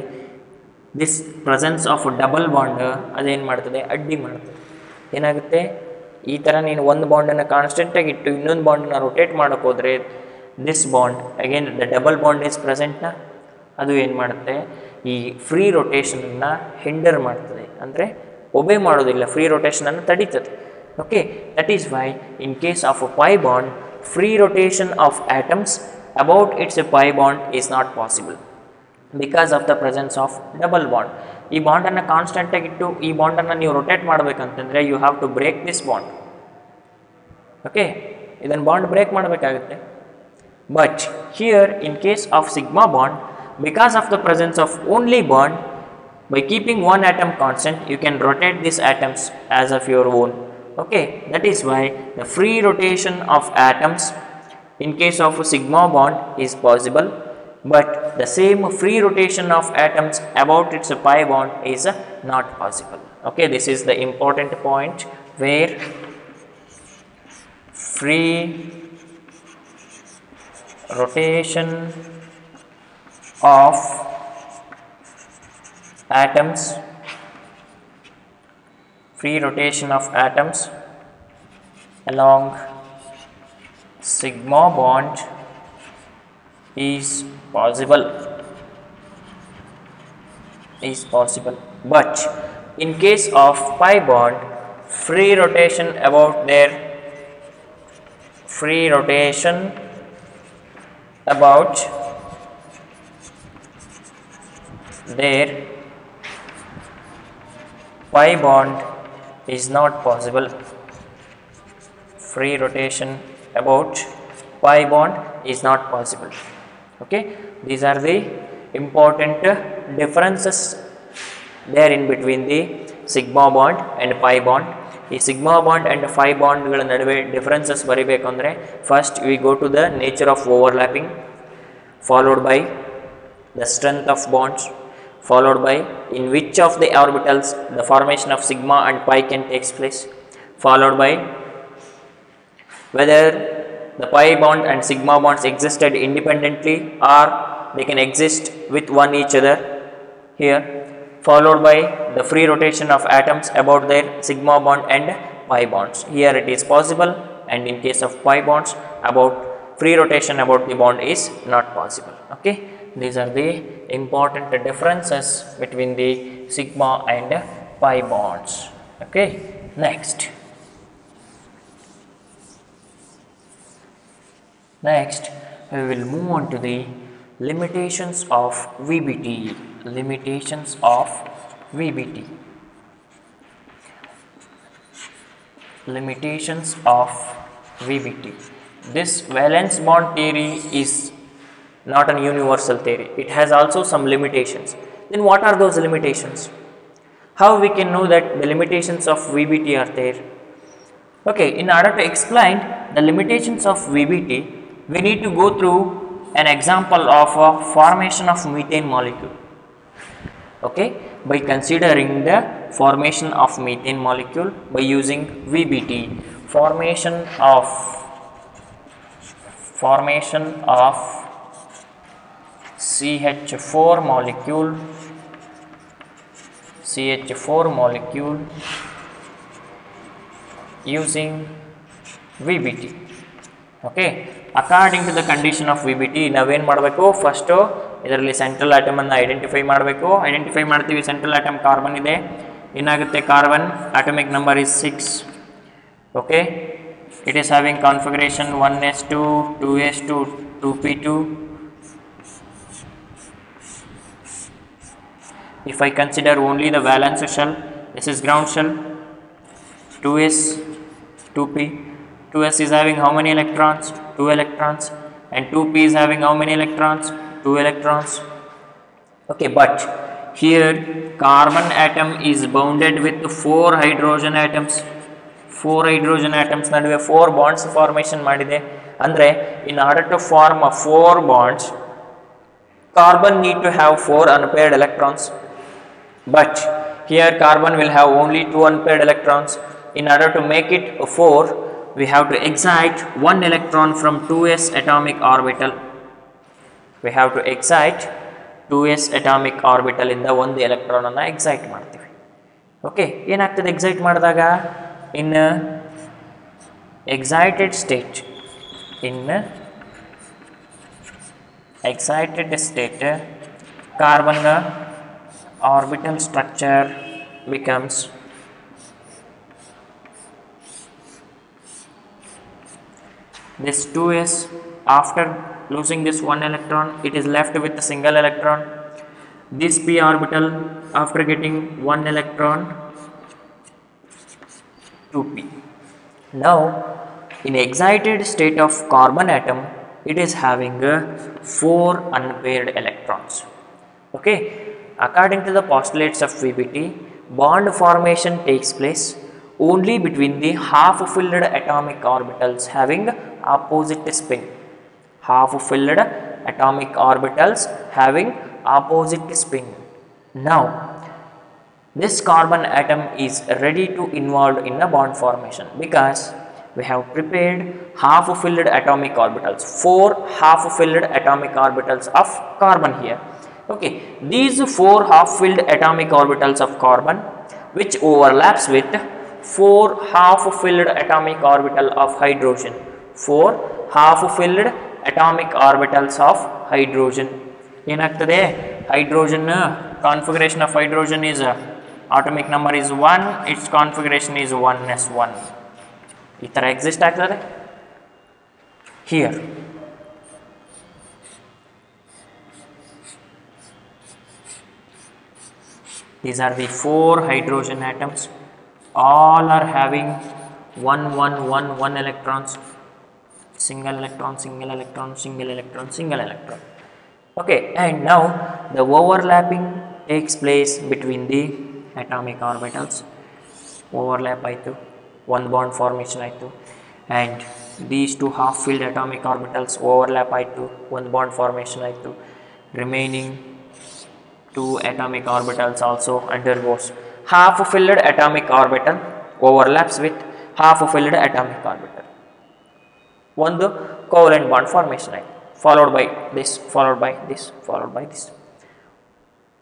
this presence of double bond ಅದೇನು ಮಾಡ್ತದೆ, ಅಡ್ಡಿ ಮಾಡ್ತದೆ. ಏನಾಗುತ್ತೆ, ಈ ಥರ ನೀನು ಒಂದು ಬಾಂಡನ್ನು ಕಾನ್ಸ್ಟೆಂಟಾಗಿ ಇಟ್ಟು ಇನ್ನೊಂದು ಬಾಂಡನ್ನು ರೊಟೇಟ್ ಮಾಡೋಕೆ ಹೋದರೆ this bond again the double bond is ಪ್ರೆಸೆಂಟ್ನ, ಅದು ಏನು ಮಾಡುತ್ತೆ, ಈ ಫ್ರೀ ರೊಟೇಷನನ್ನು ಹಿಂಡರ್ ಮಾಡ್ತದೆ, ಅಂದರೆ ಒಬೆ ಮಾಡೋದಿಲ್ಲ, ಫ್ರೀ ರೊಟೇಷನನ್ನು ತಡೀತದೆ. Okay, that is why in case of a pi bond free rotation of atoms about it's a pi bond is not possible because of the presence of double bond. ಈ ಬಾಂಡನ್ನು ಕಾನ್ಸ್ಟೆಂಟಾಗಿ ಇಟ್ಟು ಈ ಬಾಂಡನ್ನು ನೀವು ರೊಟೇಟ್ ಮಾಡಬೇಕಂತಂದರೆ you have to break this bond. Okay, ಇದನ್ನು bond break ಮಾಡಬೇಕಾಗುತ್ತೆ. But here in case of sigma bond, because of the presence of only bond, by keeping one atom constant you can rotate these atoms as of your own. Okay, that is why the free rotation of atoms in case of a sigma bond is possible, but the same free rotation of atoms about its pi bond is not possible. Okay, this is the important point where free rotation of atoms, free rotation of atoms along sigma bond is possible, but in case of pi bond free rotation about their pi bond is not possible. Free rotation about pi bond is not possible. Okay, these are the important differences there in between the sigma bond and pi bond. ಈ sigma bond and pi ಬಾಂಡ್ಗಳ ನಡುವೆ differences ಬರೀಬೇಕು ಅಂದರೆ first we go to the nature of overlapping, followed by the strength of bonds, followed by in which of the orbitals the formation of sigma and pi can takes place, followed by whether the pi bond and sigma bonds existed independently or they can exist with one each other here, followed by the free rotation of atoms about their sigma bond and pi bonds. Here it is possible, and in case of pi bonds about free rotation about the bond is not possible. Okay, these are the important differences between the sigma and pi bonds. Okay, next we will move on to the limitations of VBT. Limitations of VBT. Limitations of VBT. This valence bond theory is not an universal theory. It has also some limitations. Then what are those limitations? How we can know that the limitations of VBT are there? Okay, in order to explain the limitations of VBT, we need to go through an example of a formation of methane molecule. Okay, by considering the formation of methane molecule by using VBT, formation of CH4 molecule using VBT. Okay, according to the condition of VBT ನಾವೇನು ಮಾಡಬೇಕು, first ಇದರಲ್ಲಿ central atom ಅನ್ನು identify ಮಾಡಬೇಕು. Identify ಮಾಡ್ತೀವಿ, central atom carbon ಇದೆ, ಏನಾಗುತ್ತೆ, carbon atomic number is 6. Okay, it is having configuration 1s2 2s2 2p2 If I consider only the valence shell, this is ground shell, 2s, 2p. 2s is having how many electrons? 2 electrons. And 2p is having how many electrons? 2 electrons. Okay, but here carbon atom is bounded with 4 hydrogen atoms. 4 hydrogen atoms naduve 4 bonds formation madide. Andre in order to form a 4 bonds, carbon need to have 4 unpaired electrons. But here carbon will have only 2 unpaired electrons. In order to make it a 4, we have to excite 1 electron from 2s atomic orbital. We have to excite 2s atomic orbital ಇಂದ ಒಂದು electron ಅನ್ನು excite ಮಾಡ್ತೀವಿ. Okay, ಏನಾಗ್ತದೆ excite ಮಾಡಿದಾಗ? In excited state, carbon orbital structure becomes this 2s. After losing this 1 electron, it is left with a single electron. This p orbital, after getting 1 electron, 2p. Now in excited state of carbon atom, it is having 4 unpaired electrons. Okay, according to the postulates of VBT, bond formation takes place only between the half-filled atomic orbitals having opposite spin. Half-filled atomic orbitals having opposite spin. Now, this carbon atom is ready to involve in a bond formation because we have prepared half-filled atomic orbitals, 4 half-filled atomic orbitals of carbon here. Okay, these 4 half-filled atomic orbitals of carbon which overlaps with 4 half-filled atomic orbital of hydrogen. 4 half-filled atomic orbitals of hydrogen. ಏನಾಗ್ತದೆ? hydrogen configuration of hydrogen is atomic number is 1, its configuration is 1s1. ಈ ತರ exist ಆಗ್ತದೆ. Here these are the 4 hydrogen atoms. All are having 1 electrons. Single electron, single electron, single electron, single electron. Okay, and now the overlapping takes place between the atomic orbitals. Overlap aitu, 1 bond formation aitu, and these 2 half-filled atomic orbitals overlap aitu, 1 bond formation aitu. Remaining 2 atomic orbitals also undergoes. Half-filled atomic orbital overlaps with half-filled atomic orbital. One covalent bond formation, right? Followed by this, followed by this, followed by this.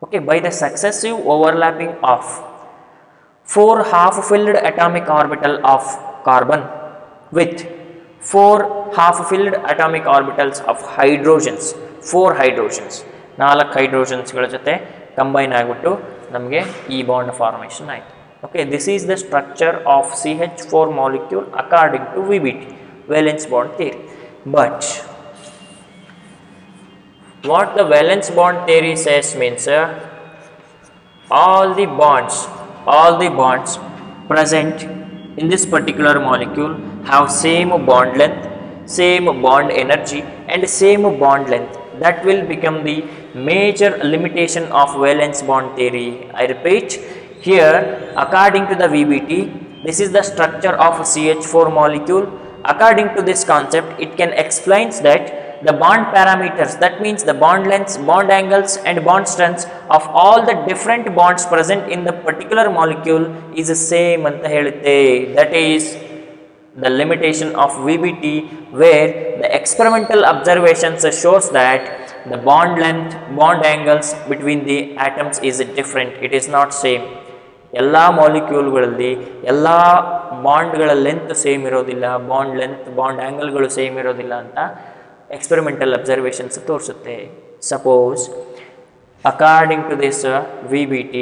Okay, by the successive overlapping of 4 half-filled atomic orbital of carbon with 4 half-filled atomic orbitals of hydrogens, 4 hydrogens, 4 ಹೈಡ್ರೋಜನ್ಸ್ಗಳ ಜೊತೆ combine ಆಗಿಬಿಟ್ಟು ನಮಗೆ ಈ bond formation ಆಯಿತು. Okay, this is the structure of CH4 molecule according to VBT, valence bond theory. But what the valence bond theory says means all the bonds present in this particular molecule have same bond length, same bond energy and same bond length. That will become the major limitation of valence bond theory. I repeat, here according to the VBT, this is the structure of CH4 molecule. According to this concept, it can explains that the bond parameters, that means the bond lengths, bond angles and bond strengths of all the different bonds present in the particular molecule is the same anta helutte. That is the limitation of VBT, where the experimental observations shows that the bond length, bond angles between the atoms is different. It is not same. ಎಲ್ಲ ಮಾಲಿಕ್ಯೂಲ್ಗಳಲ್ಲಿ ಎಲ್ಲ ಬಾಂಡ್ಗಳ length same ಇರೋದಿಲ್ಲ, bond length, bond ಆ್ಯಂಗಲ್ಗಳು same ಇರೋದಿಲ್ಲ ಅಂತ experimental observations ತೋರಿಸುತ್ತೆ. Suppose according to this VBT,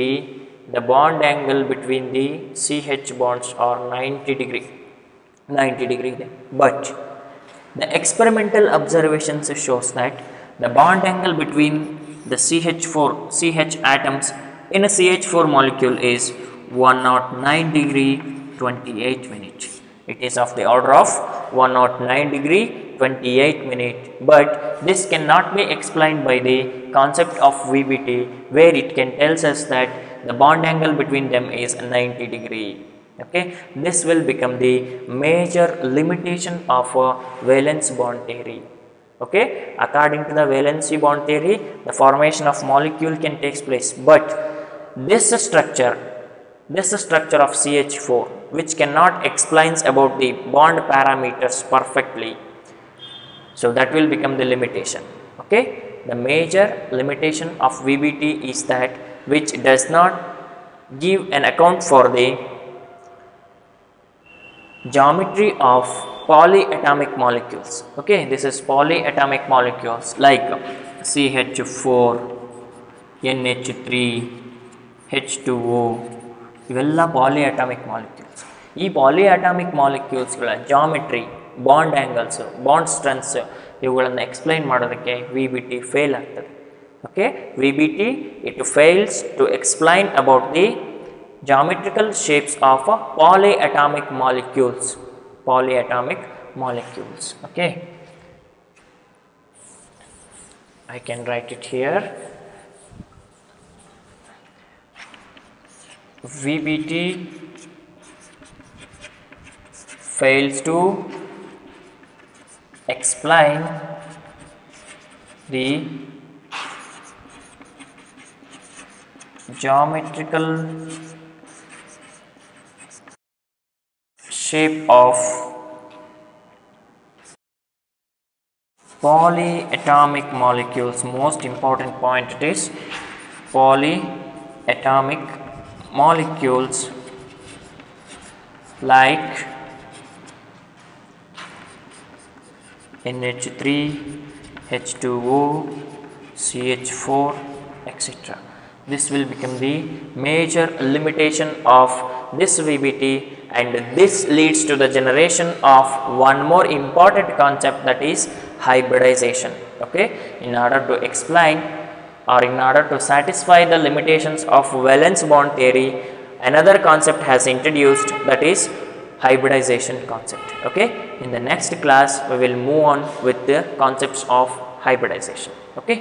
the bond angle between the CH bonds are 90 degree ಇದೆ. But the experimental observations shows that the bond angle between the CH4 CH atoms in a CH4 molecule is 109 degree 28 minutes. It is of the order of 109 degree 28 minutes, but this cannot be explained by the concept of VBT, where it can tells us that the bond angle between them is 90 degree. Okay, this will become the major limitation of valence bond theory. Okay, according to the valency bond theory, the formation of molecule can take place, but this structure of CH4, which cannot explains about the bond parameters perfectly, so that will become the limitation. Okay, the major limitation of VBT is that which does not give an account for the geometry of polyatomic molecules. Okay, this is polyatomic molecules like CH4, NH3, H2O, ಇವೆಲ್ಲ polyatomic molecules. ಈ polyatomic ಮಾಲಿಕ್ಯೂಲ್ಸ್ಗಳ geometry, bond angles, bond strengths ಇವುಗಳನ್ನು explain ಮಾಡೋದಕ್ಕೆ VBT fail ಆಗ್ತದೆ. Okay, VBT it fails to explain about the geometrical shapes of polyatomic molecules. Okay, I can write it here. VBT fails to explain the geometrical shape of polyatomic molecules. Most important point it is polyatomic molecules like NH3, H2O, CH4, etc. This will become the major limitation of this VBT, and this leads to the generation of one more important concept, that is hybridization. Okay, in order to explain or in order to satisfy the limitations of valence bond theory, another concept has introduced, that is hybridization concept. Okay, in the next class we will move on with the concepts of hybridization. Okay.